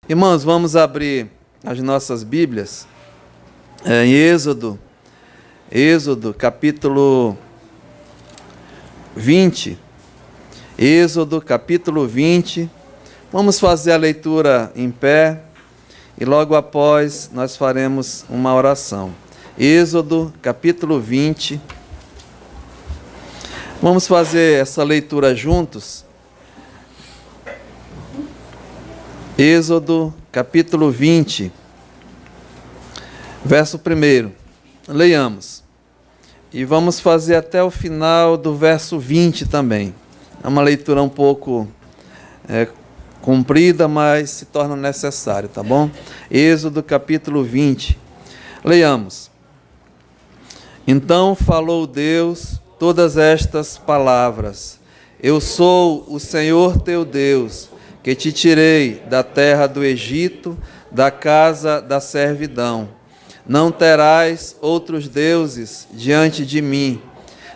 Irmãos, vamos abrir as nossas Bíblias em Êxodo capítulo 20. Êxodo capítulo 20. Vamos fazer a leitura em pé e logo após nós faremos uma oração. Êxodo capítulo 20. Vamos fazer essa leitura juntos. Êxodo capítulo 20, verso 1. Leiamos. E vamos fazer até o final do verso 20 também. É uma leitura um pouco comprida, mas se torna necessário, tá bom? Êxodo capítulo 20. Leiamos. Então falou Deus todas estas palavras: Eu sou o Senhor teu Deus, que te tirei da terra do Egito, da casa da servidão. Não terás outros deuses diante de mim.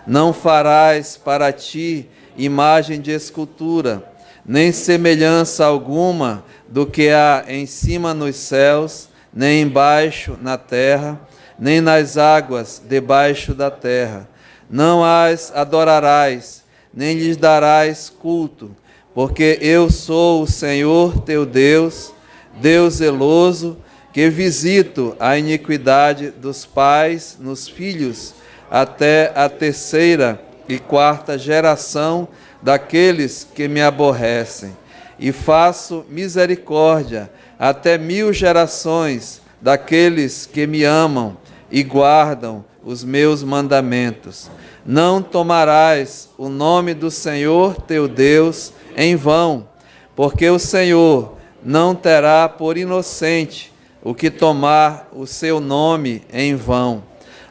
Não farás para ti imagem de escultura, nem semelhança alguma do que há em cima nos céus, nem embaixo na terra, nem nas águas debaixo da terra. Não as adorarás, nem lhes darás culto, porque eu sou o Senhor teu Deus, Deus zeloso, que visito a iniquidade dos pais nos filhos, até a 3ª e 4ª geração daqueles que me aborrecem, e faço misericórdia até 1000 gerações daqueles que me amam e guardam os meus mandamentos. Não tomarás o nome do Senhor teu Deus em vão, porque o Senhor não terá por inocente o que tomar o seu nome em vão.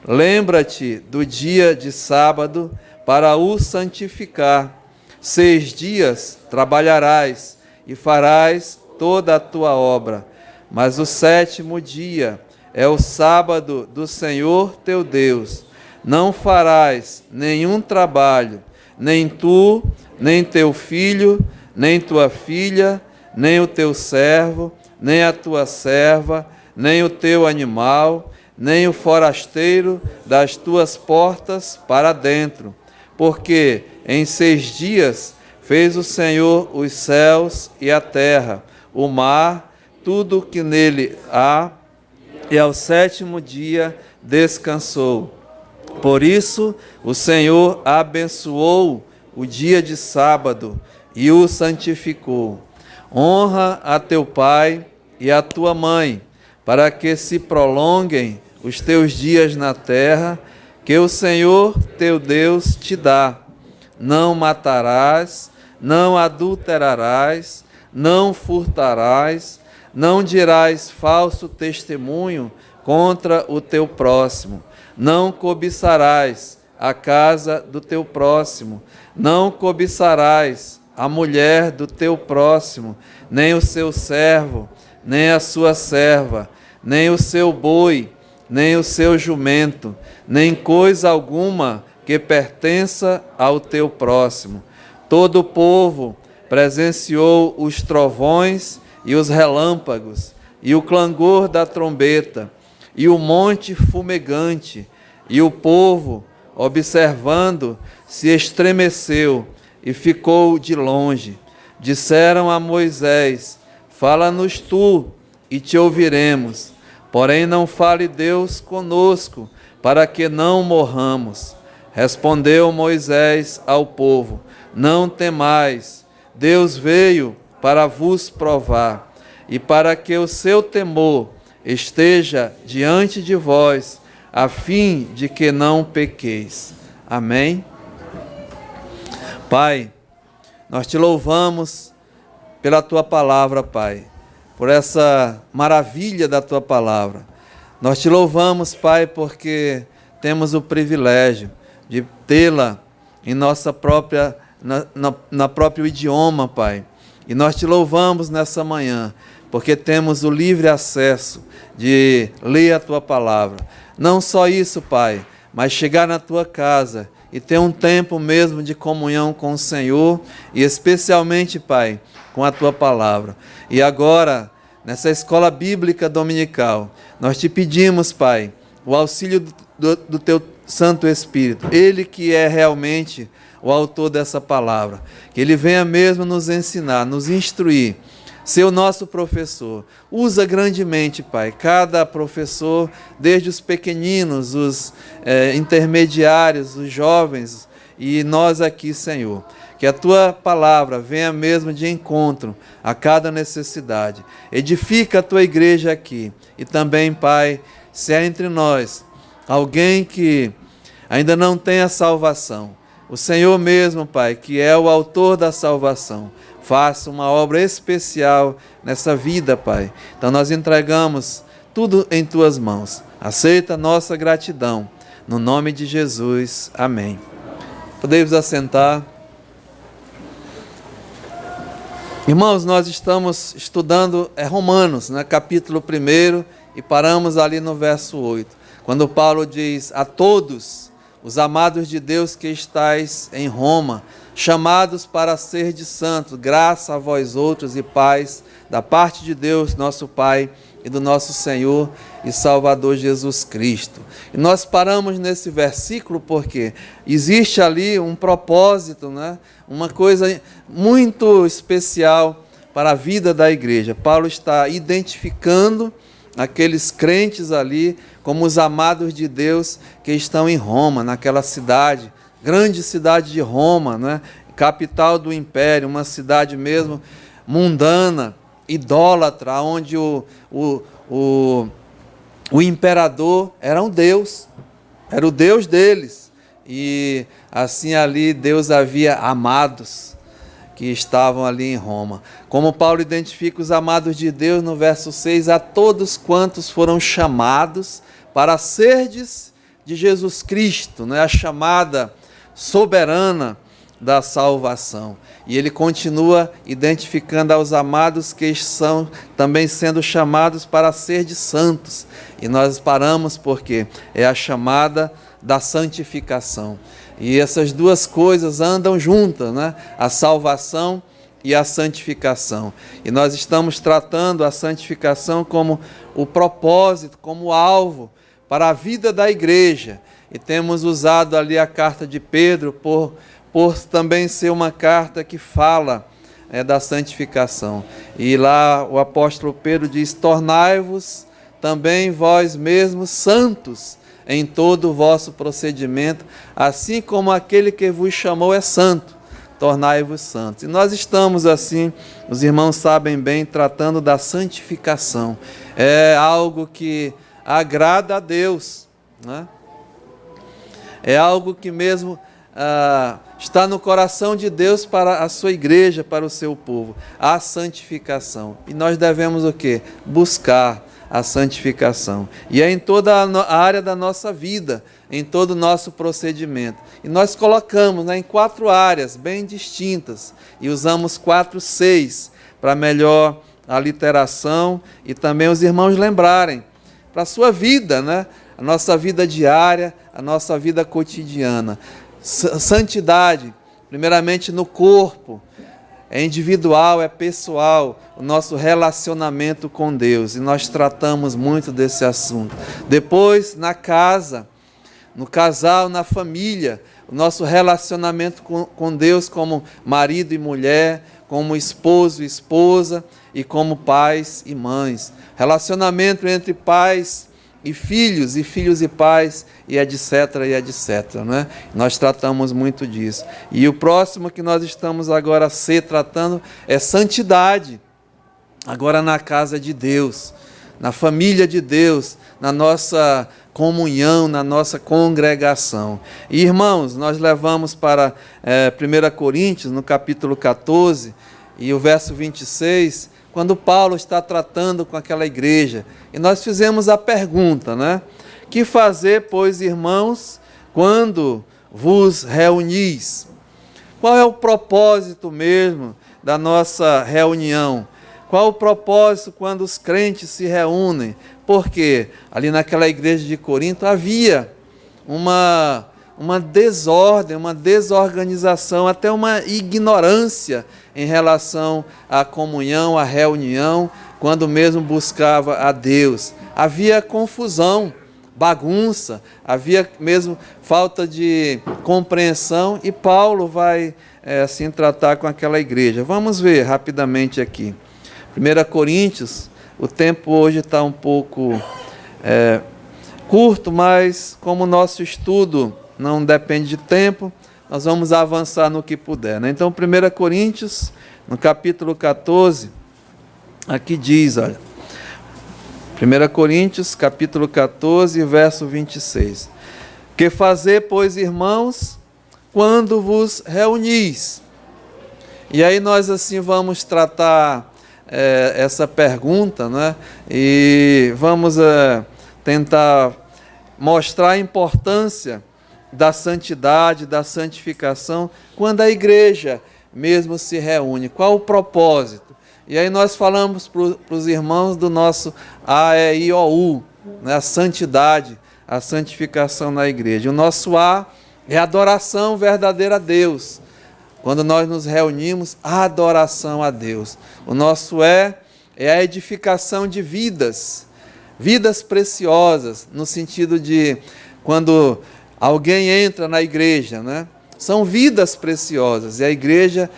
Lembra-te do dia de sábado para o santificar. 6 dias trabalharás e farás toda a tua obra, mas o 7º dia é o sábado do Senhor teu Deus. Não farás nenhum trabalho, nem tu, nem teu filho, nem tua filha, nem o teu servo, nem a tua serva, nem o teu animal, nem o forasteiro das tuas portas para dentro. Porque em 6 dias fez o Senhor os céus e a terra, o mar, tudo o que nele há, e ao 7º dia descansou. Por isso o Senhor abençoou o dia de sábado e o santificou. Honra a teu pai e a tua mãe, para que se prolonguem os teus dias na terra, que o Senhor teu Deus te dá. Não matarás, não adulterarás, não furtarás, não dirás falso testemunho contra o teu próximo. Não cobiçarás a casa do teu próximo, não cobiçarás a mulher do teu próximo, nem o seu servo, nem a sua serva, nem o seu boi, nem o seu jumento, nem coisa alguma que pertença ao teu próximo. Todo o povo presenciou os trovões e os relâmpagos, e o clangor da trombeta, e o monte fumegante, e o povo, observando, se estremeceu e ficou de longe. Disseram a Moisés: Fala-nos tu, e te ouviremos. Porém não fale Deus conosco, para que não morramos. Respondeu Moisés ao povo: Não temais, Deus veio para vos provar, e para que o seu temor esteja diante de vós, a fim de que não pequeis. Amém? Pai, nós te louvamos pela tua palavra, Pai, por essa maravilha da tua palavra. Nós te louvamos, Pai, porque temos o privilégio de tê-la em nossa própria, na próprio idioma, Pai. E nós te louvamos nessa manhã, porque temos o livre acesso de ler a tua palavra. Não só isso, Pai, mas chegar na tua casa e ter um tempo mesmo de comunhão com o Senhor e especialmente, Pai, com a tua palavra. E agora, nessa escola bíblica dominical. Nós te pedimos, Pai, o auxílio do Teu Santo Espírito, Ele que é realmente o autor dessa palavra, que Ele venha mesmo nos ensinar, nos instruir, ser o nosso professor. Usa grandemente, Pai, cada professor, desde os pequeninos, os intermediários, os jovens, e nós aqui, Senhor. Que a Tua palavra venha mesmo de encontro a cada necessidade. Edifica a Tua igreja aqui. E também, Pai, se há entre nós alguém que ainda não tem a salvação, o Senhor mesmo, Pai, que é o autor da salvação, faça uma obra especial nessa vida, Pai. Então nós entregamos tudo em Tuas mãos. Aceita a nossa gratidão. No nome de Jesus. Amém. Podemos assentar. Irmãos, nós estamos estudando Romanos, capítulo 1, e paramos ali no verso 8, quando Paulo diz: a todos os amados de Deus que estáis em Roma, chamados para ser de santos, graça a vós outros e paz, da parte de Deus, nosso Pai, e do nosso Senhor e Salvador Jesus Cristo. E nós paramos nesse versículo porque existe ali um propósito, uma coisa muito especial para a vida da igreja. Paulo está identificando aqueles crentes ali como os amados de Deus que estão em Roma, naquela cidade, grande cidade de Roma, capital do império, uma cidade mesmo mundana, idólatra, onde o imperador era um Deus, era o Deus deles, e assim ali Deus havia amados que estavam ali em Roma. Como Paulo identifica os amados de Deus no verso 6, a todos quantos foram chamados para serdes de Jesus Cristo, a chamada soberana da salvação. E ele continua identificando aos amados que estão também sendo chamados para ser de santos. E nós paramos porque é a chamada da santificação. E essas duas coisas andam juntas, a salvação e a santificação. E nós estamos tratando a santificação como o propósito, como o alvo para a vida da igreja. E temos usado ali a carta de Pedro por também ser uma carta que fala da santificação. E lá o apóstolo Pedro diz: tornai-vos também vós mesmos santos em todo o vosso procedimento, assim como aquele que vos chamou é santo, tornai-vos santos. E nós estamos assim, os irmãos sabem bem, tratando da santificação. É algo que agrada a Deus, é algo que mesmo está no coração de Deus para a sua igreja, para o seu povo, a santificação. E nós devemos o quê? Buscar a santificação. E é em toda a área da nossa vida, em todo o nosso procedimento. E nós colocamos em 4 áreas bem distintas, e usamos 4, 6, para melhor a literação e também os irmãos lembrarem, para a sua vida, a nossa vida diária, a nossa vida cotidiana. Santidade, primeiramente no corpo, é individual, é pessoal, o nosso relacionamento com Deus, e nós tratamos muito desse assunto. Depois, na casa, no casal, na família, o nosso relacionamento com Deus como marido e mulher, como esposo e esposa, e como pais e mães. Relacionamento entre pais e filhos e pais, e etc, e etc. Nós tratamos muito disso. E o próximo que nós estamos agora tratando é santidade. Agora na casa de Deus, na família de Deus, na nossa comunhão, na nossa congregação. E, irmãos, nós levamos para 1 Coríntios, no capítulo 14, e o verso 26, quando Paulo está tratando com aquela igreja. E nós fizemos a pergunta, que fazer, pois, irmãos, quando vos reunis? Qual é o propósito mesmo da nossa reunião? Qual o propósito quando os crentes se reúnem? Porque ali naquela igreja de Corinto havia uma uma desordem, uma desorganização, até uma ignorância em relação à comunhão, à reunião, quando mesmo buscava a Deus. Havia confusão, bagunça, havia mesmo falta de compreensão, e Paulo vai assim tratar com aquela igreja. Vamos ver rapidamente aqui. 1 Coríntios, o tempo hoje está um pouco curto, mas como o nosso estudo não depende de tempo, nós vamos avançar no que puder, né? Então, 1 Coríntios, no capítulo 14, aqui diz, olha, 1 Coríntios, capítulo 14, verso 26. Que fazer, pois, irmãos, quando vos reunis? E aí nós assim vamos tratar essa pergunta, né? E vamos tentar mostrar a importância da santidade, da santificação, quando a igreja mesmo se reúne. Qual o propósito? E aí nós falamos para os irmãos do nosso AEIOU, né? A santidade, a santificação na igreja. O nosso A é a adoração verdadeira a Deus. Quando nós nos reunimos, a adoração a Deus. O nosso é a edificação de vidas, vidas preciosas, no sentido de quando alguém entra na igreja, né? São vidas preciosas, e a igreja,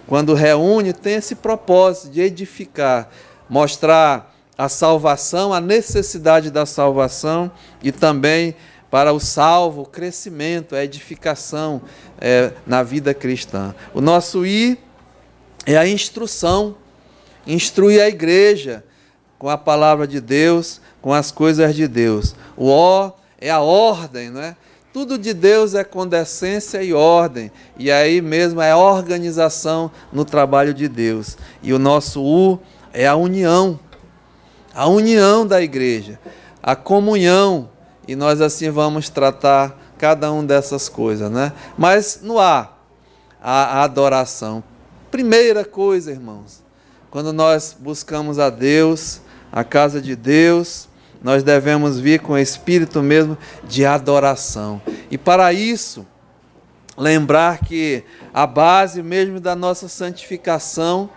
quando reúne, tem esse propósito de edificar, mostrar a salvação, a necessidade da salvação, e também para o salvo, o crescimento, a edificação na vida cristã. O nosso I é a instrução, instruir a igreja com a palavra de Deus, com as coisas de Deus. O O é a ordem, né? Tudo de Deus é com decência e ordem, e aí mesmo é organização no trabalho de Deus. E o nosso U é a união da igreja, a comunhão, e nós assim vamos tratar cada uma dessas coisas, né? Mas no A adoração. Primeira coisa, irmãos, quando nós buscamos a Deus, a casa de Deus, nós devemos vir com o espírito mesmo de adoração. E para isso, lembrar que a base mesmo da nossa santificação,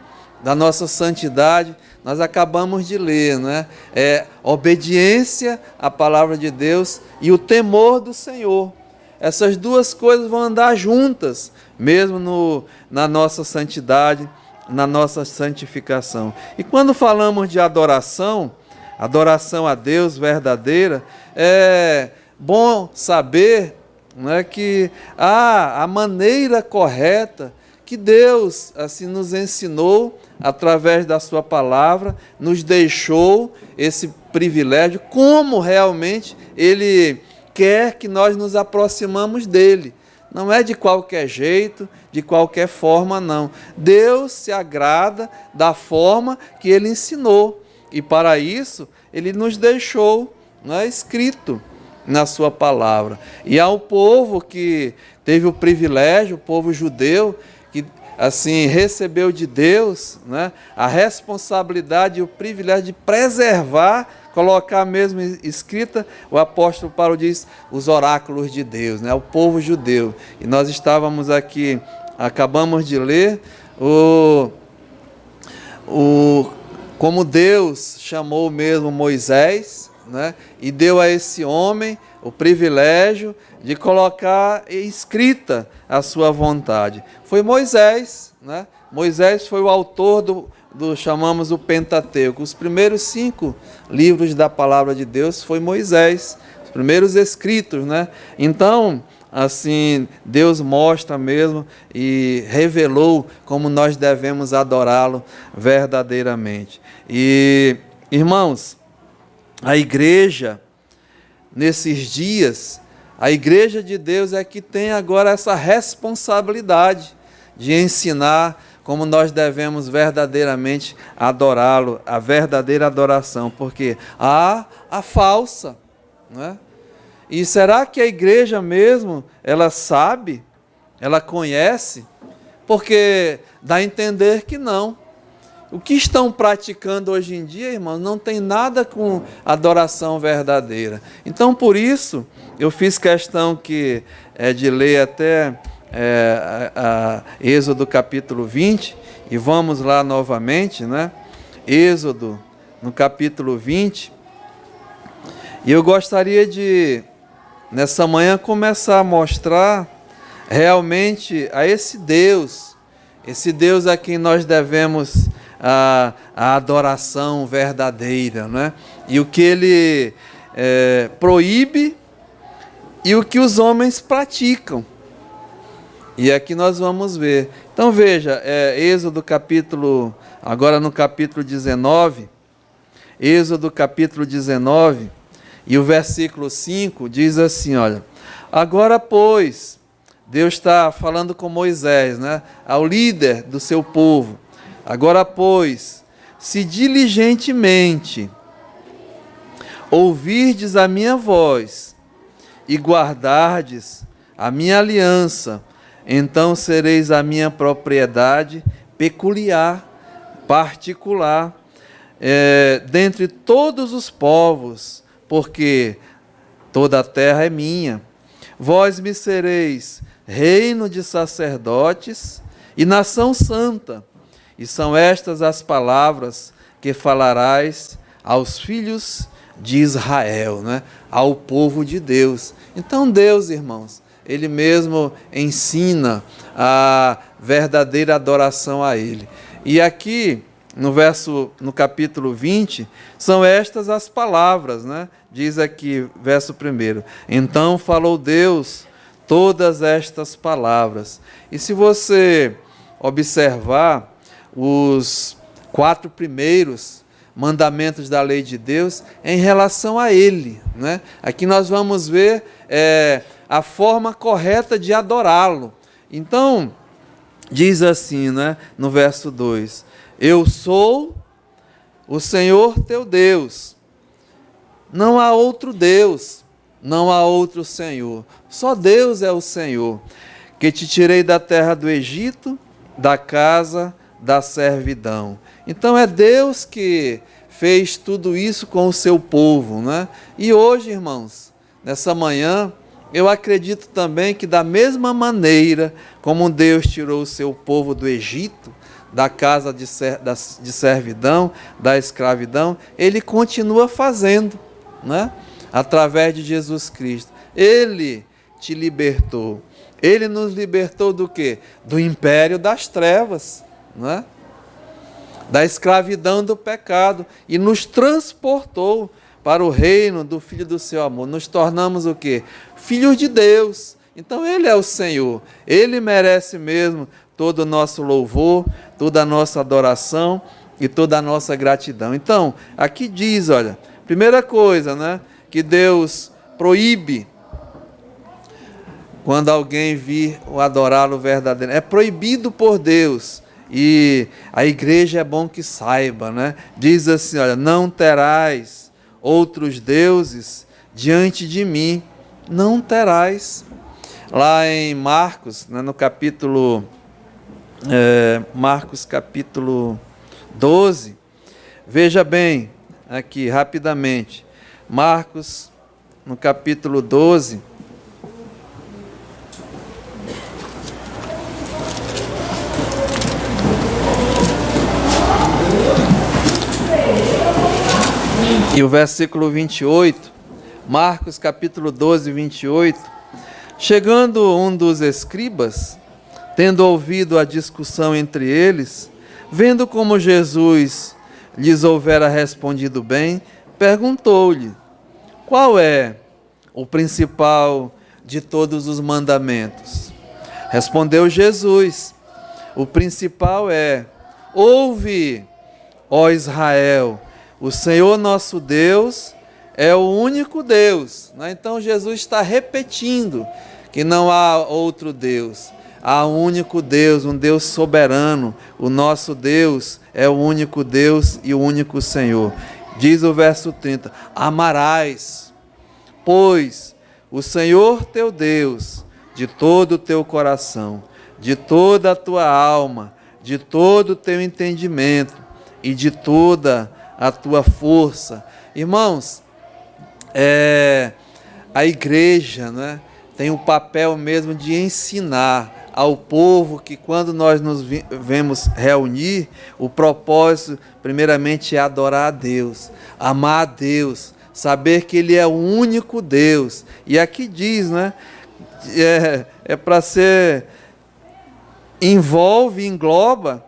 da nossa santidade, nós acabamos de ler, né? É obediência à palavra de Deus e o temor do Senhor. Essas duas coisas vão andar juntas, mesmo na nossa santidade, na nossa santificação. E quando falamos de adoração a Deus verdadeira, é bom saber, né, que a maneira correta que Deus assim nos ensinou através da sua palavra, nos deixou esse privilégio, como realmente Ele quer que nós nos aproximamos dEle. Não é de qualquer jeito, de qualquer forma, não. Deus se agrada da forma que Ele ensinou. E para isso, Ele nos deixou, né, escrito na sua palavra. E ao povo que teve o privilégio, o povo judeu, que assim recebeu de Deus, né, a responsabilidade e o privilégio de preservar, colocar mesmo escrita, o apóstolo Paulo diz, os oráculos de Deus, né, o povo judeu. E nós estávamos aqui, acabamos de ler como Deus chamou mesmo Moisés, né, e deu a esse homem o privilégio de colocar escrita a sua vontade. Foi Moisés, né? Moisés foi o autor chamamos o Pentateuco. Os primeiros 5 livros da palavra de Deus foi Moisés, os primeiros escritos, né? Então, assim, Deus mostra mesmo e revelou como nós devemos adorá-lo verdadeiramente. E, irmãos, a igreja, nesses dias, a igreja de Deus é que tem agora essa responsabilidade de ensinar como nós devemos verdadeiramente adorá-lo, a verdadeira adoração, porque há a falsa, não é? E será que a igreja mesmo, ela sabe, ela conhece? Porque dá a entender que não. O que estão praticando hoje em dia, irmãos, não tem nada com adoração verdadeira. Então, por isso, eu fiz questão de ler até Êxodo capítulo 20, e vamos lá novamente, né? Êxodo, no capítulo 20, e eu gostaria de, nessa manhã, começar a mostrar realmente a esse Deus a quem nós devemos a adoração verdadeira, né? E o que ele proíbe e o que os homens praticam. E aqui nós vamos ver. Então veja, Êxodo capítulo, agora no capítulo 19, Êxodo capítulo 19, e o versículo 5 diz assim, olha: agora, pois, Deus está falando com Moisés, né, ao líder do seu povo. Agora, pois, se diligentemente ouvirdes a minha voz e guardardes a minha aliança, então sereis a minha propriedade peculiar, particular, dentre todos os povos, porque toda a terra é minha. Vós me sereis reino de sacerdotes e nação santa. E são estas as palavras que falarás aos filhos de Israel, né? Ao povo de Deus. Então Deus, irmãos, Ele mesmo ensina a verdadeira adoração a Ele. E aqui, no capítulo 20, são estas as palavras, né? Diz aqui, verso 1: então falou Deus todas estas palavras. E se você observar os 4 primeiros mandamentos da lei de Deus em relação a Ele, né? Aqui nós vamos ver a forma correta de adorá-lo. Então, diz assim, né, no verso 2: eu sou o Senhor teu Deus, não há outro Deus, não há outro Senhor, só Deus é o Senhor, que te tirei da terra do Egito, da casa da servidão. Então é Deus que fez tudo isso com o seu povo, né? E hoje, irmãos, nessa manhã, eu acredito também que da mesma maneira como Deus tirou o seu povo do Egito, da casa de servidão, da escravidão, Ele continua fazendo, né? Através de Jesus Cristo. Ele te libertou. Ele nos libertou do quê? Do império das trevas, né? Da escravidão do pecado, e nos transportou para o reino do Filho do seu amor. Nos tornamos o quê? Filhos de Deus. Então Ele é o Senhor. Ele merece mesmo todo o nosso louvor, toda a nossa adoração e toda a nossa gratidão. Então, aqui diz, olha, primeira coisa, né, que Deus proíbe quando alguém vir o adorá-lo verdadeiro. É proibido por Deus. E a igreja é bom que saiba, né? Diz assim, olha: não terás outros deuses diante de mim. Não terás. Lá em Marcos, né, no capítulo Marcos capítulo 12, veja bem, aqui rapidamente, Marcos no capítulo 12, e o versículo 28, Marcos capítulo 12, 28, chegando um dos escribas, tendo ouvido a discussão entre eles, vendo como Jesus lhes houvera respondido bem, perguntou-lhe: qual é o principal de todos os mandamentos? Respondeu Jesus: o principal é: ouve, ó Israel, o Senhor nosso Deus é o único Deus. Então Jesus está repetindo que não há outro Deus. Há um único Deus, um Deus soberano. O nosso Deus é o único Deus e o único Senhor. Diz o verso 30, amarás, pois, o Senhor teu Deus de todo o teu coração, de toda a tua alma, de todo o teu entendimento, e de toda a tua força. Irmãos, a igreja, né, tem o papel mesmo de ensinar ao povo que quando nós nos vemos reunir, o propósito primeiramente é adorar a Deus, amar a Deus, saber que Ele é o único Deus. E aqui diz, né, para ser, engloba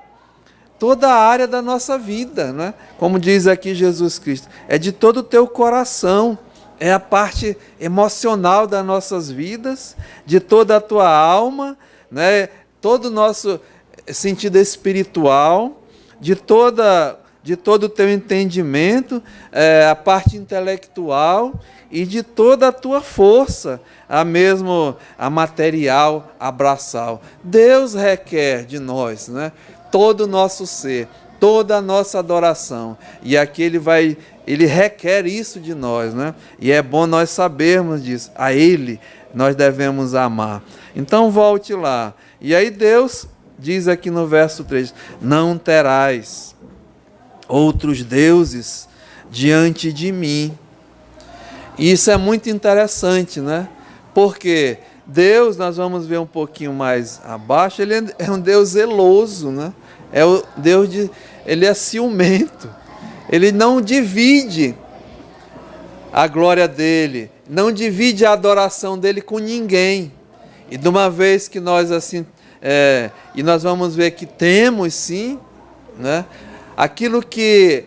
toda a área da nossa vida, né? Como diz aqui Jesus Cristo, é de todo o teu coração, é a parte emocional das nossas vidas, de toda a tua alma, né? Todo o nosso sentido espiritual, de todo o teu entendimento, a parte intelectual e de toda a tua força, a material, a braçal. Deus requer de nós, né, todo o nosso ser, toda a nossa adoração. E aqui Ele requer isso de nós, né? E é bom nós sabermos disso. A Ele nós devemos amar. Então volte lá. E aí Deus diz aqui no verso 3, não terás outros deuses diante de mim. E isso é muito interessante, né? Porque Deus, nós vamos ver um pouquinho mais abaixo, Ele é um Deus zeloso, né? Ele é ciumento. Ele não divide a glória dele, não divide a adoração dele com ninguém. E de uma vez que nós assim, e nós vamos ver que temos sim, né? Aquilo que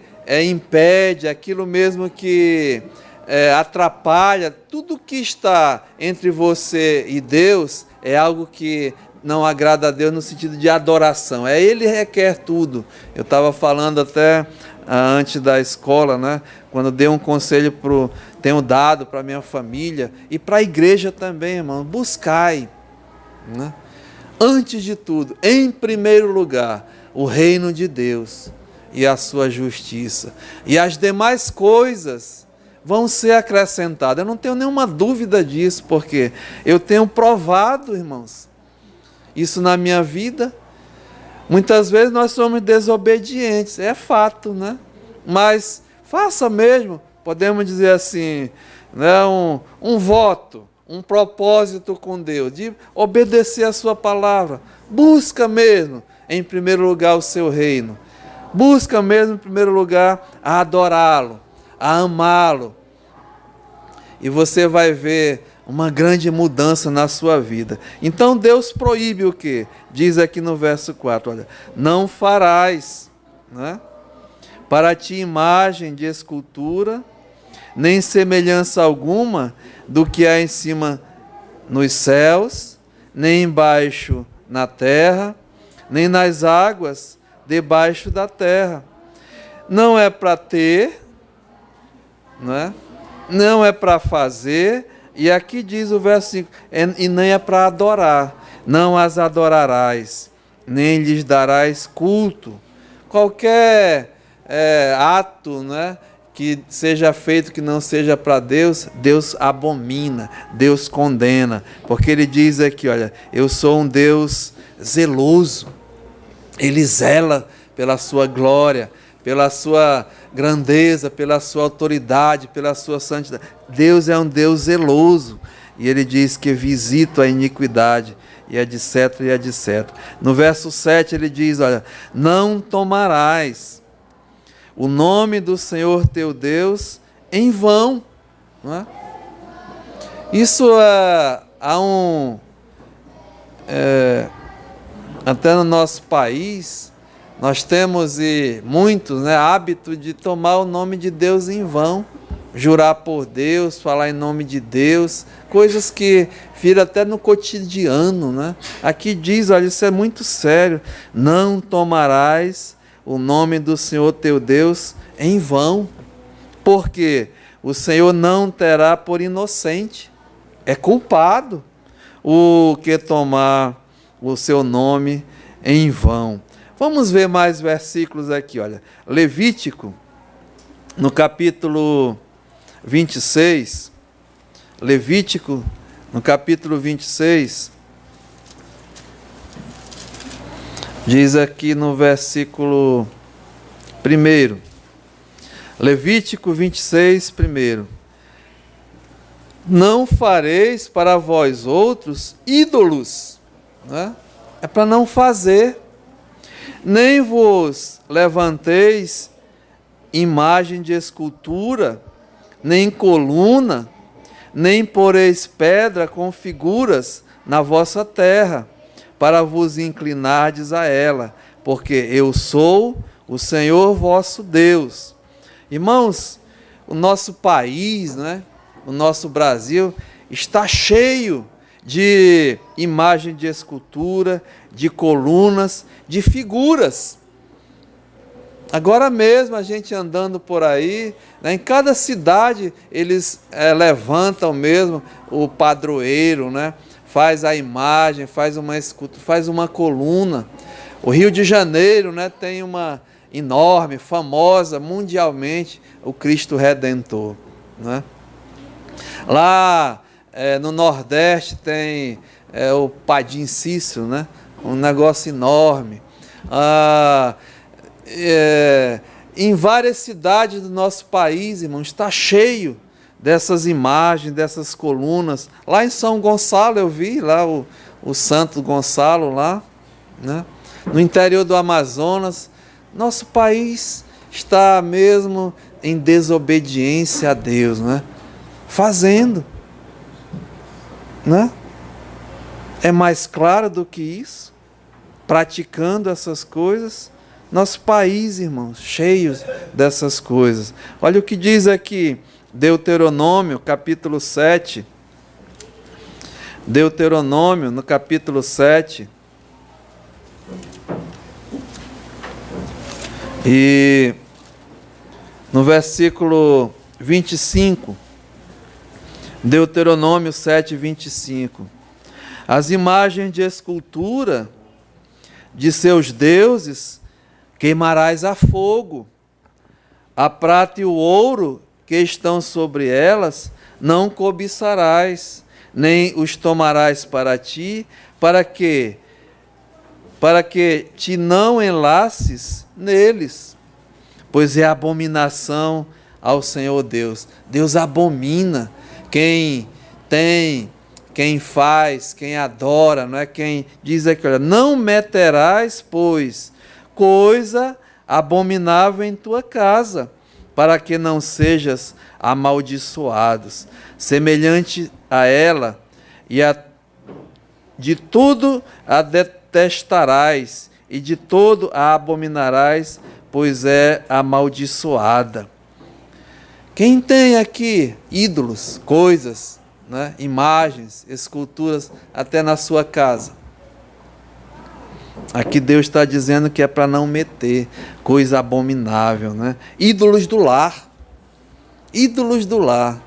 impede, aquilo mesmo que atrapalha, tudo que está entre você e Deus é algo que não agrada a Deus no sentido de adoração. Ele requer tudo. Eu estava falando até antes da escola, né? Quando dei um conselho tenho dado para a minha família e para a igreja também, irmão, buscai, né? Antes de tudo, em primeiro lugar, o reino de Deus e a sua justiça. E as demais coisas vão ser acrescentadas. Eu não tenho nenhuma dúvida disso, porque eu tenho provado, irmãos, isso na minha vida. Muitas vezes nós somos desobedientes, é fato, né? Mas faça mesmo, podemos dizer assim, né? um voto, um propósito com Deus, de obedecer a sua palavra. Busca mesmo, em primeiro lugar, o seu reino. Busca mesmo, em primeiro lugar, a adorá-lo, a amá-lo. E você vai ver uma grande mudança na sua vida. Então Deus proíbe o quê? Diz aqui no verso 4, olha, não farás, né, para ti imagem de escultura, nem semelhança alguma do que há em cima nos céus, nem embaixo na terra, nem nas águas debaixo da terra. Não é para ter, né? Não é para fazer, e aqui diz o verso 5, e nem é para adorar, não as adorarás, nem lhes darás culto. Qualquer ato, né, que seja feito que não seja para Deus, Deus abomina, Deus condena, porque Ele diz aqui, olha, eu sou um Deus zeloso, Ele zela pela sua glória, pela sua grandeza, pela sua autoridade, pela sua santidade. Deus é um Deus zeloso, e Ele diz que visita a iniquidade, e etc, e etc. No verso 7 Ele diz, olha, não tomarás o nome do Senhor teu Deus em vão. Não é? Isso até no nosso país, nós temos muitos, né, hábito de tomar o nome de Deus em vão, jurar por Deus, falar em nome de Deus, coisas que viram até no cotidiano, né? Aqui diz, olha, isso é muito sério, não tomarás o nome do Senhor teu Deus em vão, porque o Senhor não terá por inocente, é culpado o que tomar o seu nome em vão. Vamos ver mais versículos aqui, olha. Levítico, no capítulo 26, Levítico, no capítulo 26, diz aqui no versículo Primeiro, Levítico 26, primeiro. Não fareis para vós outros ídolos, né? É para não fazer, nem vos levanteis imagem de escultura, nem coluna, nem poreis pedra com figuras na vossa terra, para vos inclinardes a ela, porque eu sou o Senhor vosso Deus. Irmãos, o nosso país, né, o nosso Brasil, está cheio de imagem de escultura, de colunas, de figuras. Agora mesmo, a gente andando por aí, né, em cada cidade eles levantam mesmo o padroeiro, né, faz a imagem, faz uma escultura, faz uma coluna. O Rio de Janeiro, né, tem uma enorme, famosa mundialmente, o Cristo Redentor, né? Lá no Nordeste tem o Padim Cícero, né? Um negócio enorme. Em várias cidades do nosso país, irmão, está cheio dessas imagens, dessas colunas. Lá em São Gonçalo eu vi, lá o Santo Gonçalo, lá, né? No interior do Amazonas. Nosso país está mesmo em desobediência a Deus, né? Fazendo, né? É mais claro do que isso, praticando essas coisas. Nosso país, irmãos, cheio dessas coisas. Olha o que diz aqui, Deuteronômio, capítulo 7. Deuteronômio, no capítulo 7. E no versículo 25, Deuteronômio 7, 25. As imagens de escultura de seus deuses queimarás a fogo. A prata e o ouro que estão sobre elas não cobiçarás, nem os tomarás para ti, para que te não enlaces neles, pois é abominação ao Senhor Deus. Deus abomina quem tem, quem faz, quem adora, não é? Quem diz aqui, olha, não meterás, pois, coisa abominável em tua casa, para que não sejas amaldiçoados. Semelhante a ela, de tudo a detestarás, e de todo a abominarás, pois é amaldiçoada. Quem tem aqui ídolos, coisas, né, imagens, esculturas, até na sua casa? Aqui Deus está dizendo que é para não meter coisa abominável, né? Ídolos do lar. Ídolos do lar.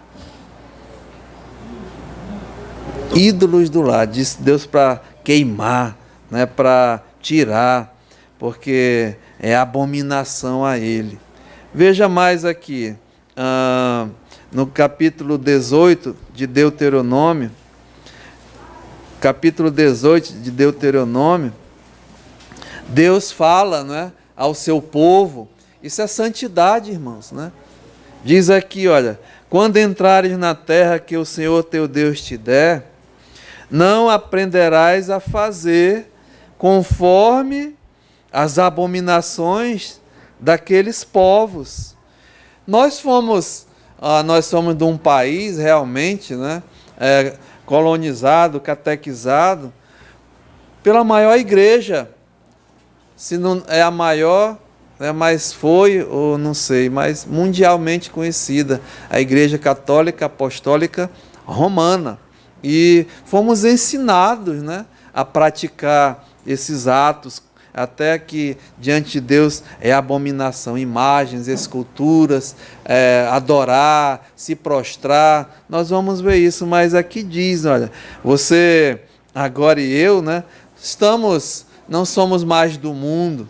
Ídolos do lar. Disse Deus para queimar, né, para tirar, porque é abominação a ele. Veja mais aqui, no capítulo 18 de Deuteronômio, capítulo 18 de Deuteronômio, Deus fala, né, ao seu povo. Isso é santidade, irmãos, né? Diz aqui, olha, quando entrares na terra que o Senhor teu Deus te der, não aprenderás a fazer conforme as abominações daqueles povos. Nós somos de um país realmente, né, colonizado, catequizado pela maior igreja. Se não é a maior, mas foi, ou não sei, mas mundialmente conhecida, a Igreja Católica Apostólica Romana. E fomos ensinados, né, a praticar esses atos, até que diante de Deus é abominação, imagens, esculturas, adorar, se prostrar. Nós vamos ver isso, mas aqui diz, olha, você, agora e eu, né, não somos mais do mundo,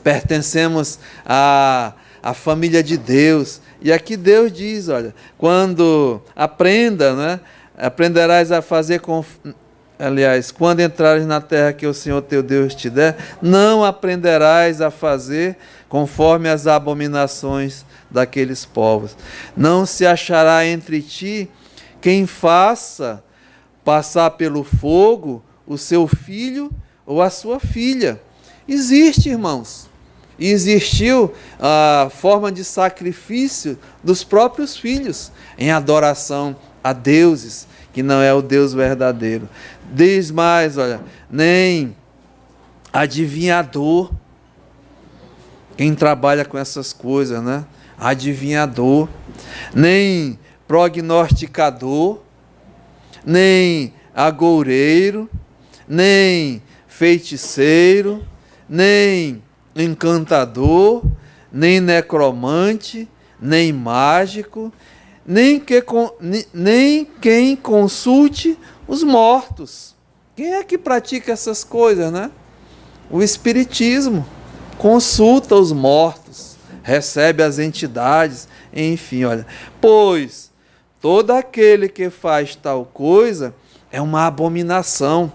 pertencemos à família de Deus. E aqui Deus diz, olha, quando aprenderás a fazer aliás, quando entrares na terra que o Senhor teu Deus te der, não aprenderás a fazer conforme as abominações daqueles povos. Não se achará entre ti quem faça passar pelo fogo o seu filho ou a sua filha. Existe, irmãos. E existiu a forma de sacrifício dos próprios filhos em adoração a deuses, que não é o Deus verdadeiro. Diz mais, olha, nem adivinhador, quem trabalha com essas coisas, né? Adivinhador, nem prognosticador, nem agoureiro, nem feiticeiro, nem encantador, nem necromante, nem mágico, nem quem consulte os mortos. Quem é que pratica essas coisas, né? O espiritismo consulta os mortos, recebe as entidades, enfim, olha. Pois todo aquele que faz tal coisa é uma abominação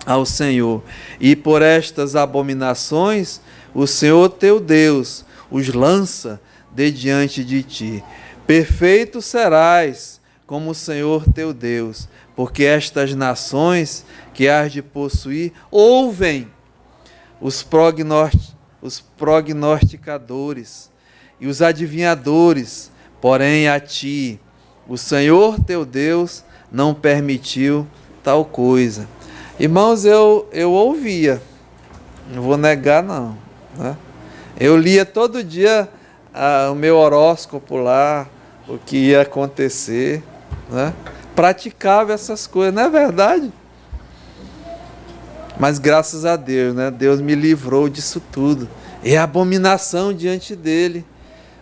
ao Senhor, e por estas abominações o Senhor teu Deus os lança de diante de ti. Perfeito serás como o Senhor teu Deus, porque estas nações que hás de possuir ouvem os prognosticadores e os adivinhadores, porém a ti o Senhor teu Deus não permitiu tal coisa. Irmãos, eu ouvia, não vou negar não, né? Eu lia todo dia o meu horóscopo lá, o que ia acontecer, né? Praticava essas coisas, não é verdade? Mas graças a Deus, né? Deus me livrou disso tudo. É abominação diante dele.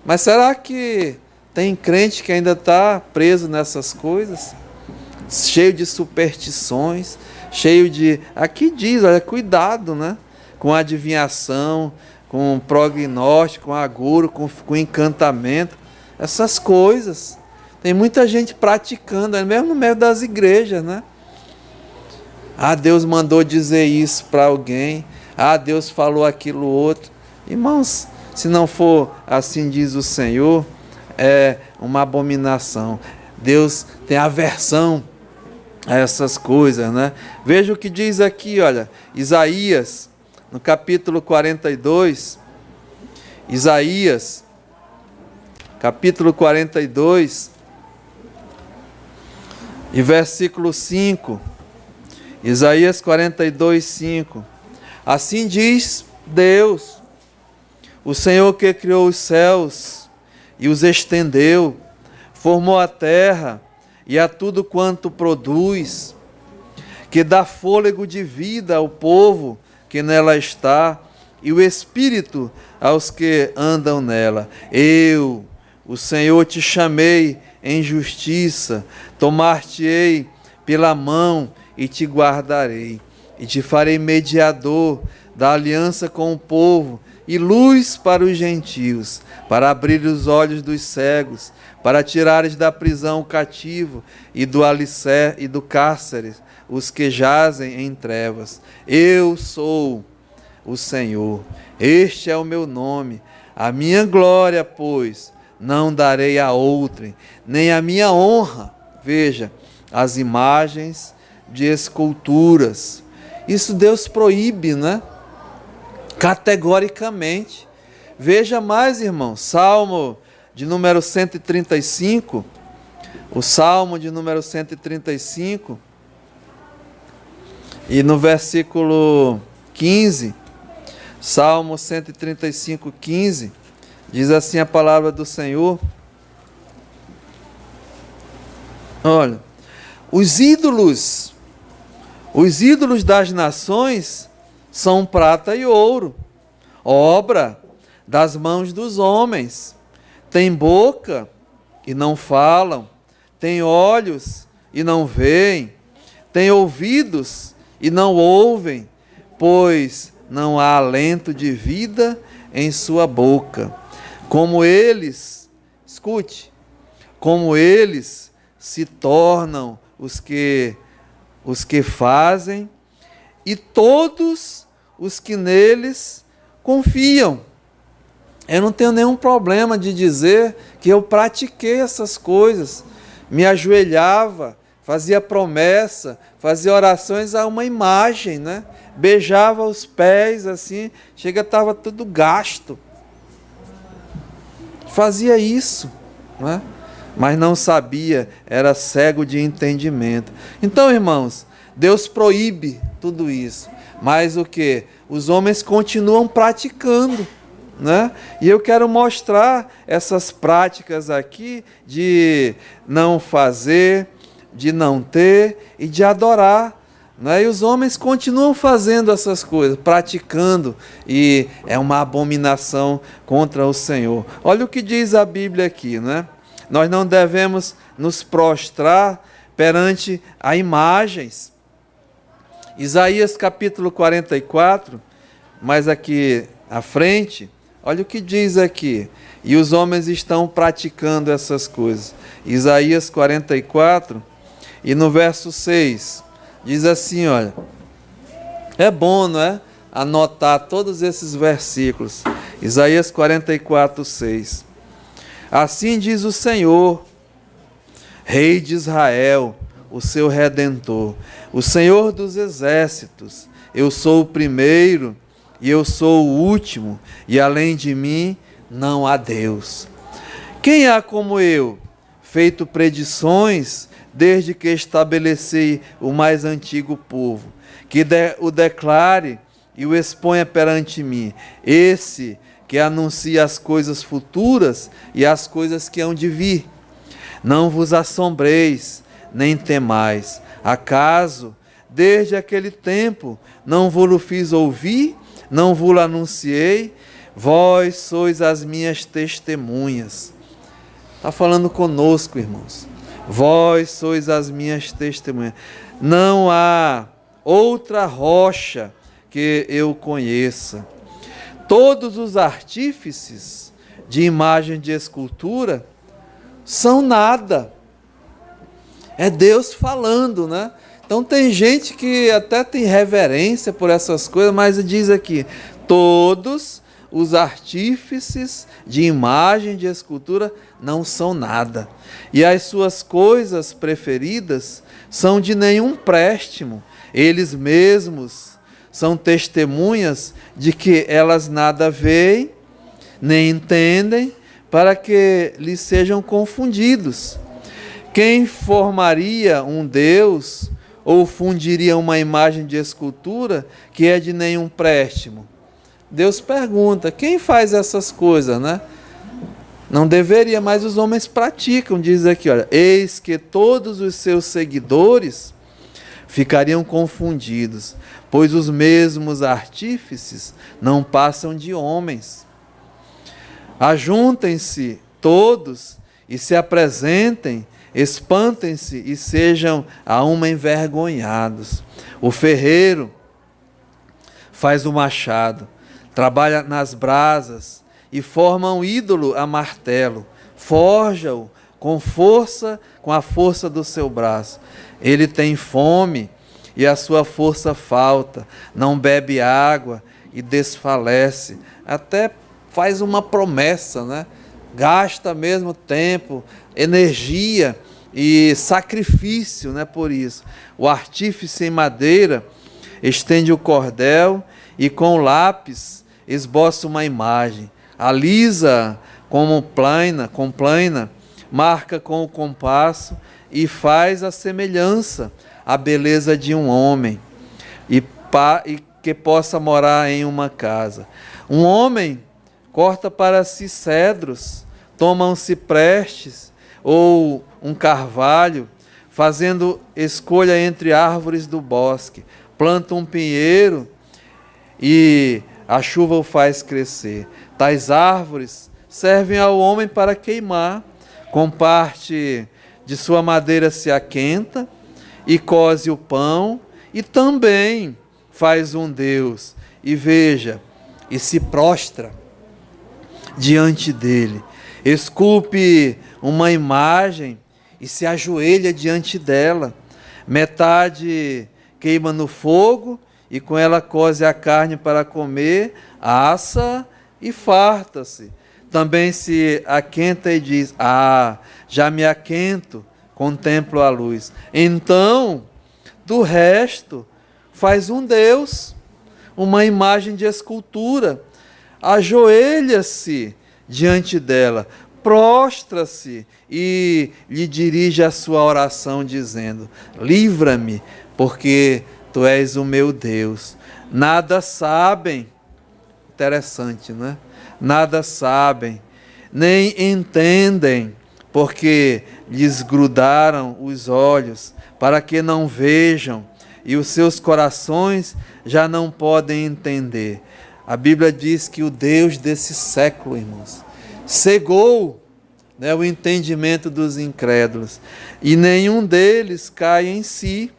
Mas será que tem crente que ainda está preso nessas coisas? Cheio de superstições, cheio de... Aqui diz, olha, cuidado, né? Com adivinhação, com prognóstico, com agouro, com encantamento. Essas coisas. Tem muita gente praticando, mesmo no meio das igrejas, né? Ah, Deus mandou dizer isso para alguém. Ah, Deus falou aquilo outro. Irmãos, se não for assim diz o Senhor, é uma abominação. Deus tem aversão a essas coisas, né? Veja o que diz aqui, olha, Isaías, no capítulo 42, Isaías, capítulo 42, e versículo 5, Isaías 42, 5, assim diz Deus, o Senhor que criou os céus e os estendeu, formou a terra e a tudo quanto produz, que dá fôlego de vida ao povo que nela está, e o espírito aos que andam nela. Eu, o Senhor, te chamei em justiça, tomar-te-ei pela mão e te guardarei, e te farei mediador da aliança com o povo, e luz para os gentios, para abrir os olhos dos cegos, para tirares da prisão o cativo, e do alicerce e do cárcere os que jazem em trevas. Eu sou o Senhor, este é o meu nome, a minha glória, pois, não darei a outrem, nem a minha honra, veja, as imagens de esculturas. Isso Deus proíbe, né? Categoricamente. Veja mais, irmão, Salmo de número 135, o Salmo de número 135, e no versículo 15, Salmo 135, 15, diz assim a palavra do Senhor. Olha, os ídolos das nações são prata e ouro, obra das mãos dos homens. Tem boca e não falam, tem olhos e não veem, tem ouvidos e não ouvem, pois não há alento de vida em sua boca. Como eles, escute, como eles se tornam os que os que fazem e todos os que neles confiam. Eu não tenho nenhum problema de dizer que eu pratiquei essas coisas, me ajoelhava, fazia promessa, fazia orações a uma imagem, né? Beijava os pés assim, chega, estava tudo gasto. Fazia isso, né? Mas não sabia, era cego de entendimento. Então, irmãos, Deus proíbe tudo isso, mas o que? Os homens continuam praticando, né? E eu quero mostrar essas práticas aqui de não fazer, de não ter e de adorar, né? E os homens continuam fazendo essas coisas, praticando, e é uma abominação contra o Senhor. Olha o que diz a Bíblia aqui, né? Nós não devemos nos prostrar perante a imagens. Isaías capítulo 44, mais aqui à frente, olha o que diz aqui. E os homens estão praticando essas coisas. Isaías 44, e no verso 6, diz assim, olha. É bom, não é? Anotar todos esses versículos. Isaías 44, 6. Assim diz o Senhor, Rei de Israel, o seu Redentor, o Senhor dos exércitos. Eu sou o primeiro e eu sou o último, e além de mim não há Deus. Quem há como eu, feito predições desde que estabeleci o mais antigo povo, que o declare e o exponha perante mim, esse que anuncia as coisas futuras e as coisas que hão de vir. Não vos assombreis, nem temais. Acaso, desde aquele tempo, não vos fiz ouvir, não vos anunciei? Vós sois as minhas testemunhas. Está falando conosco, irmãos. Vós sois as minhas testemunhas. Não há outra rocha que eu conheça. Todos os artífices de imagem de escultura são nada. É Deus falando, né? Então tem gente que até tem reverência por essas coisas, mas diz aqui, todos os artífices de imagem de escultura não são nada. E as suas coisas preferidas são de nenhum préstimo. Eles mesmos são testemunhas de que elas nada veem, nem entendem, para que lhes sejam confundidos. Quem formaria um Deus ou fundiria uma imagem de escultura que é de nenhum préstimo? Deus pergunta, quem faz essas coisas, né? Não deveria, mas os homens praticam, diz aqui, olha, eis que todos os seus seguidores ficariam confundidos, pois os mesmos artífices não passam de homens. Ajuntem-se todos e se apresentem, espantem-se e sejam a uma envergonhados. O ferreiro faz o machado, trabalha nas brasas e forma um ídolo a martelo, forja-o com a força do seu braço. Ele tem fome e a sua força falta, não bebe água e desfalece, até faz uma promessa, né? Gasta mesmo tempo, energia e sacrifício, né? Por isso, o artífice em madeira estende o cordel e com o lápis esboça uma imagem, alisa com plaina, marca com o compasso e faz a semelhança, a beleza de um homem e que possa morar em uma casa. Um homem corta para si cedros, toma um ciprestes ou um carvalho, fazendo escolha entre árvores do bosque, planta um pinheiro e a chuva o faz crescer. Tais árvores servem ao homem para queimar, com parte de sua madeira se aquenta e coze o pão, e também faz um Deus, e veja, e se prostra diante dele, esculpe uma imagem e se ajoelha diante dela, Metade queima no fogo, e com ela coze a carne para comer, assa e farta-se. Também se aquenta e diz: já me aquento, contemplo a luz. Então, do resto, faz um Deus, uma imagem de escultura, ajoelha-se diante dela, prostra-se e lhe dirige a sua oração, dizendo: livra-me, porque tu és o meu Deus. Nada sabem, interessante, não é? Nada sabem, nem entendem, porque lhes grudaram os olhos, para que não vejam, e os seus corações já não podem entender. A Bíblia diz que o Deus desse século, irmãos, cegou, né, o entendimento dos incrédulos, e nenhum deles cai em si.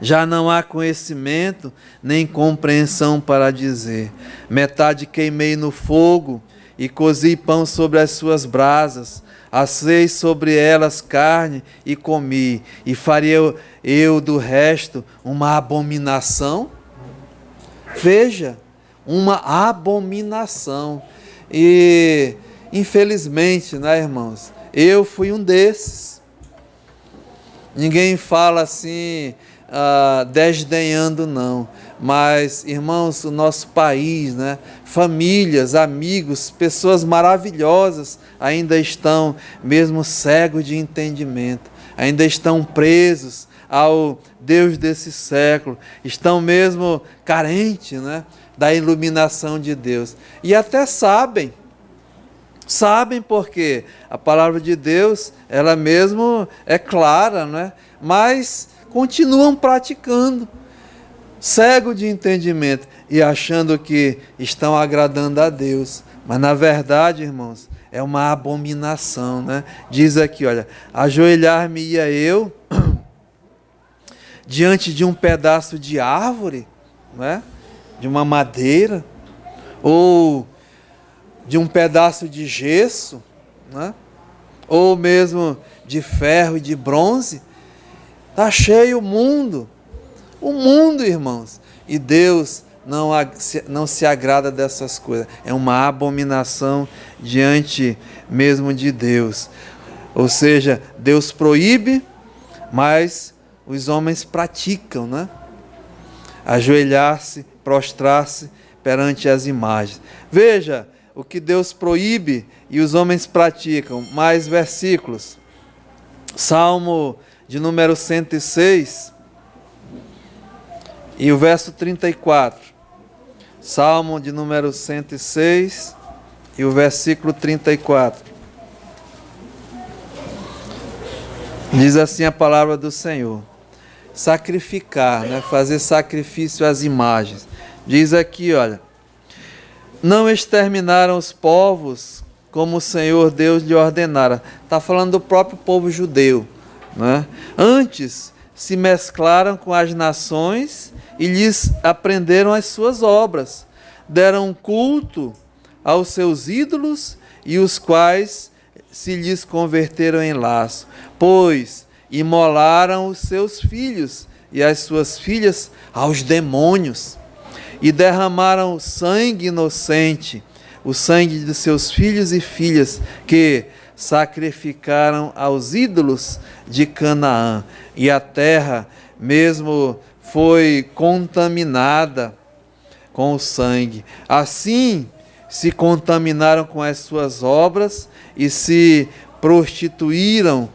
Já não há conhecimento nem compreensão para dizer: metade queimei no fogo e cozi pão sobre as suas brasas, assei sobre elas carne e comi, e faria eu do resto uma abominação? Veja, uma abominação. E infelizmente, né, irmãos, eu fui um desses. Ninguém fala assim, desdenhando, não. Mas, irmãos, o nosso país, né, famílias, amigos, pessoas maravilhosas ainda estão mesmo cegos de entendimento, ainda estão presos ao Deus desse século, estão mesmo carentes, né, da iluminação de Deus. E até sabem porque a palavra de Deus, ela mesmo é clara, não é? Mas continuam praticando, cego de entendimento e achando que estão agradando a Deus. Mas na verdade, irmãos, é uma abominação, né? Diz aqui, olha: ajoelhar-me-ia eu diante de um pedaço de árvore, não é? De uma madeira, ou de um pedaço de gesso, né? Ou mesmo de ferro e de bronze. Está cheio o mundo, irmãos, e Deus não se agrada dessas coisas. É uma abominação diante mesmo de Deus. Ou seja, Deus proíbe, mas os homens praticam, né? Ajoelhar-se, prostrar-se perante as imagens. Veja o que Deus proíbe e os homens praticam. Mais versículos. Salmo de número 106 e o verso 34. Salmo de número 106 e o versículo 34. Diz assim a palavra do Senhor: sacrificar, né? Fazer sacrifício às imagens. Diz aqui, olha: não exterminaram os povos como o Senhor Deus lhe ordenara. Está falando do próprio povo judeu, né? Antes se mesclaram com as nações e lhes aprenderam as suas obras. Deram culto aos seus ídolos, e os quais se lhes converteram em laço. Pois imolaram os seus filhos e as suas filhas aos demônios, e derramaram sangue inocente, o sangue de seus filhos e filhas, que sacrificaram aos ídolos de Canaã, e a terra mesmo foi contaminada com o sangue. Assim se contaminaram com as suas obras e se prostituíram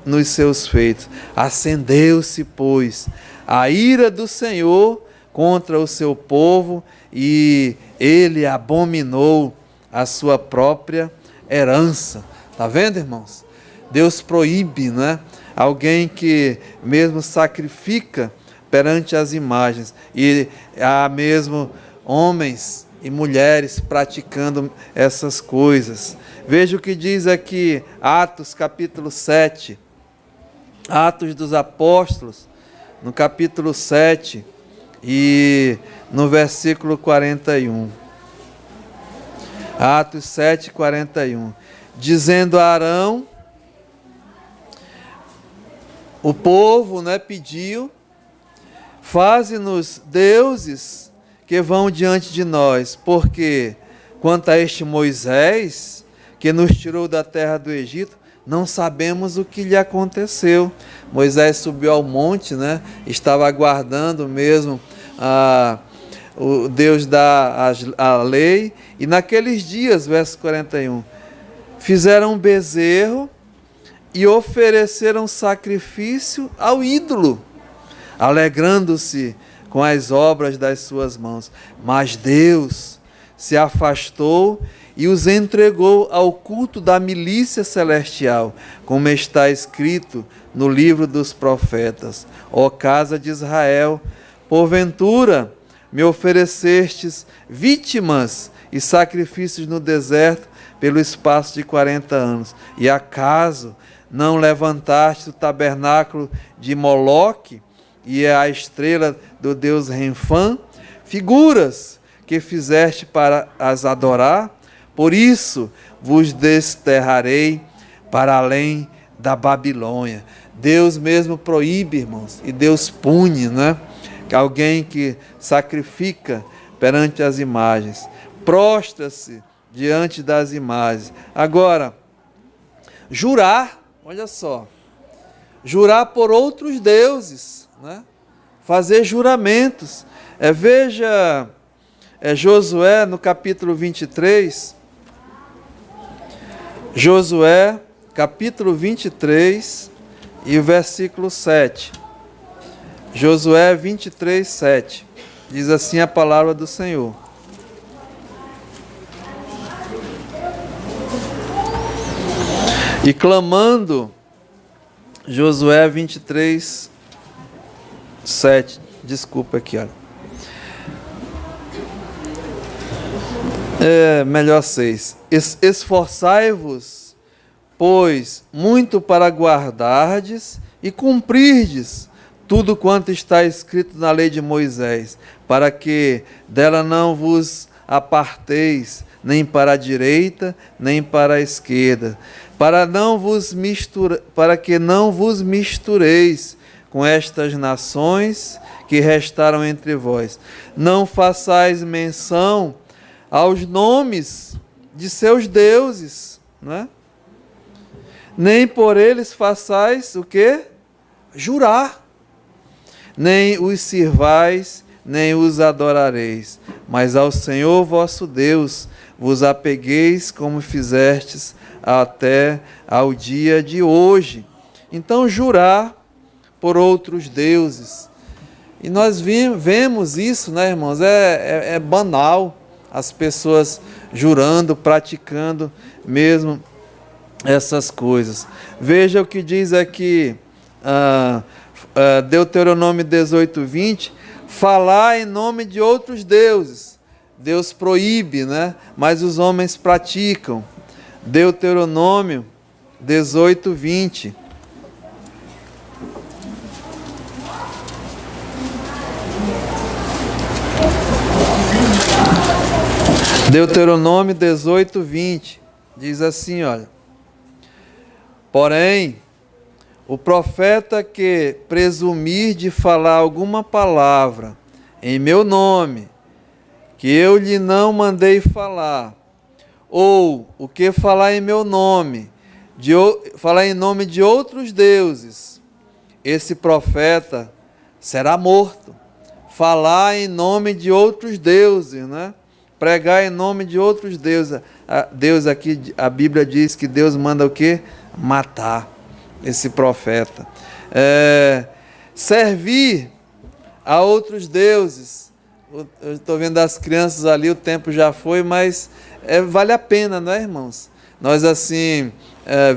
nos seus feitos. Acendeu-se, pois, a ira do Senhor contra o seu povo, e ele abominou a sua própria herança. Está vendo, irmãos? Deus proíbe, né? Alguém que mesmo sacrifica perante as imagens, e há mesmo homens e mulheres praticando essas coisas. Veja o que diz aqui, Atos capítulo 7, Atos dos Apóstolos, no capítulo 7 e no versículo 41. Atos 7, 41. Dizendo a Arão: o povo, né, pediu: faze-nos deuses que vão diante de nós, porque quanto a este Moisés, que nos tirou da terra do Egito, não sabemos o que lhe aconteceu. Moisés subiu ao monte, né, estava aguardando mesmo o Deus dar a lei, e naqueles dias, verso 41, fizeram um bezerro e ofereceram sacrifício ao ídolo, alegrando-se com as obras das suas mãos. Mas Deus se afastou e os entregou ao culto da milícia celestial, como está escrito no livro dos profetas: ó casa de Israel, porventura me oferecestes vítimas e sacrifícios no deserto pelo espaço de 40 anos, e acaso não levantaste o tabernáculo de Moloque e a estrela do deus Renfã, figuras que fizeste para as adorar? Por isso vos desterrarei para além da Babilônia. Deus mesmo proíbe, irmãos, e Deus pune, né? Alguém que sacrifica perante as imagens, prostra-se diante das imagens. Agora, jurar, olha só, jurar por outros deuses, né? Fazer juramentos. Veja Josué no capítulo 23, Josué capítulo 23 e o versículo 7. Josué 23, 7. Diz assim a palavra do Senhor: e clamando, Josué 23, 7. Desculpa aqui, olha. Melhor 6. Esforçai-vos, pois, muito para guardardes e cumprirdes tudo quanto está escrito na lei de Moisés, para que dela não vos aparteis, nem para a direita, nem para a esquerda, para que não vos mistureis com estas nações que restaram entre vós. Não façais menção aos nomes de seus deuses, né? Nem por eles façais o quê? Jurar. Nem os sirvais, nem os adorareis, mas ao Senhor vosso Deus vos apegueis, como fizestes até ao dia de hoje. Então, jurar por outros deuses. E nós vemos isso, né, irmãos? É banal as pessoas jurando, praticando mesmo essas coisas. Veja o que diz aqui, Deuteronômio 18, 20, falar em nome de outros deuses. Deus proíbe, né? Mas os homens praticam. Deuteronômio 18, 20. Deuteronômio 18, 20. Diz assim, olha: porém, o profeta que presumir de falar alguma palavra em meu nome, que eu lhe não mandei falar, ou o que falar em meu nome, falar em nome de outros deuses, esse profeta será morto. Falar em nome de outros deuses, né? Pregar em nome de outros deuses. Deus aqui, a Bíblia diz que Deus manda o quê? Matar esse profeta. Servir a outros deuses. Eu estou vendo as crianças ali, o tempo já foi, mas vale a pena, não é, irmãos? Nós assim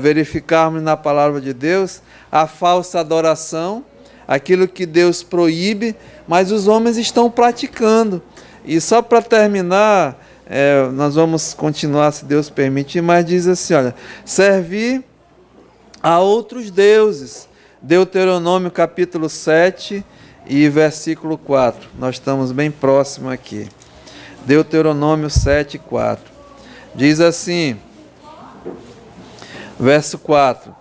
verificarmos na palavra de Deus a falsa adoração, aquilo que Deus proíbe, mas os homens estão praticando. E só para terminar, nós vamos continuar, se Deus permitir, mas diz assim, olha: servir a outros deuses. Deuteronômio capítulo 7 e versículo 4. Nós estamos bem próximos aqui. Deuteronômio 7, 4. Diz assim, verso 4: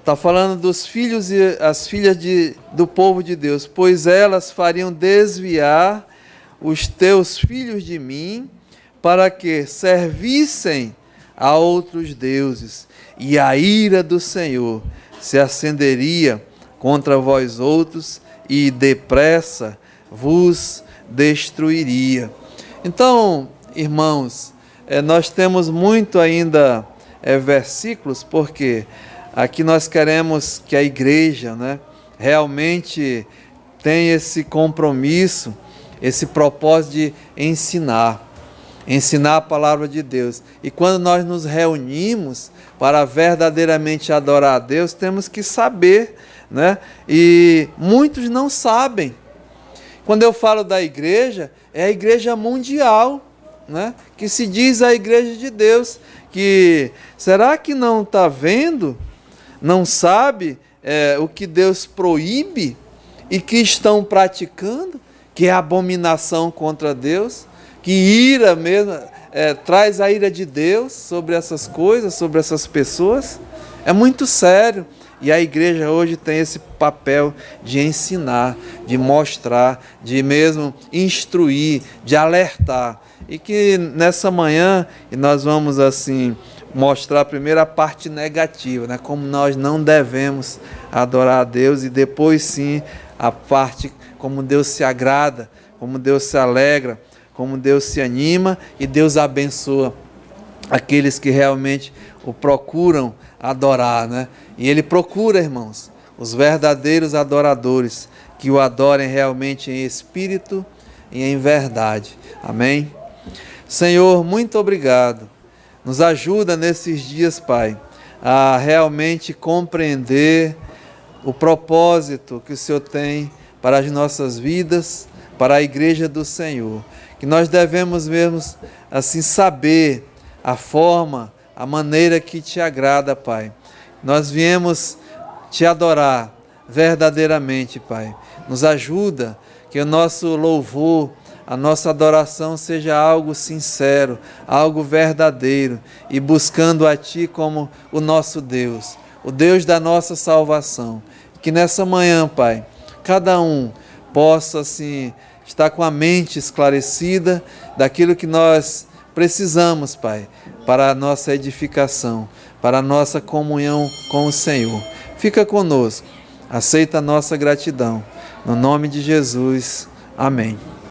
Está falando dos filhos e as filhas do povo de Deus, pois elas fariam desviar os teus filhos de mim, para que servissem a outros deuses, e a ira do Senhor se acenderia contra vós outros, e depressa vos destruiria. Então, irmãos, nós temos muito ainda versículos, porque aqui nós queremos que a igreja, né, realmente tenha esse compromisso, esse propósito de ensinar a palavra de Deus. E quando nós nos reunimos para verdadeiramente adorar a Deus, temos que saber, né? E muitos não sabem. Quando eu falo da igreja, é a igreja mundial, né? Que se diz a igreja de Deus, que será que não está vendo, não sabe o que Deus proíbe e que estão praticando, que é abominação contra Deus, que ira mesmo, traz a ira de Deus sobre essas coisas, sobre essas pessoas? É muito sério. E a igreja hoje tem esse papel de ensinar, de mostrar, de mesmo instruir, de alertar. E que nessa manhã nós vamos assim mostrar primeiro a parte negativa, né? Como nós não devemos adorar a Deus, e depois sim a parte como Deus se agrada, como Deus se alegra, como Deus se anima e Deus abençoa aqueles que realmente o procuram adorar, né? E Ele procura, irmãos, os verdadeiros adoradores, que o adorem realmente em espírito e em verdade. Amém? Senhor, muito obrigado. Nos ajuda nesses dias, Pai, a realmente compreender o propósito que o Senhor tem para as nossas vidas, para a igreja do Senhor. Que nós devemos mesmo assim saber a forma, a maneira que te agrada, Pai. Nós viemos te adorar verdadeiramente, Pai. Nos ajuda que o nosso louvor, a nossa adoração seja algo sincero, algo verdadeiro, e buscando a Ti como o nosso Deus, o Deus da nossa salvação. Que nessa manhã, Pai, cada um possa assim estar com a mente esclarecida daquilo que nós precisamos, Pai, para a nossa edificação, para a nossa comunhão com o Senhor. Fica conosco, aceita a nossa gratidão. No nome de Jesus, amém.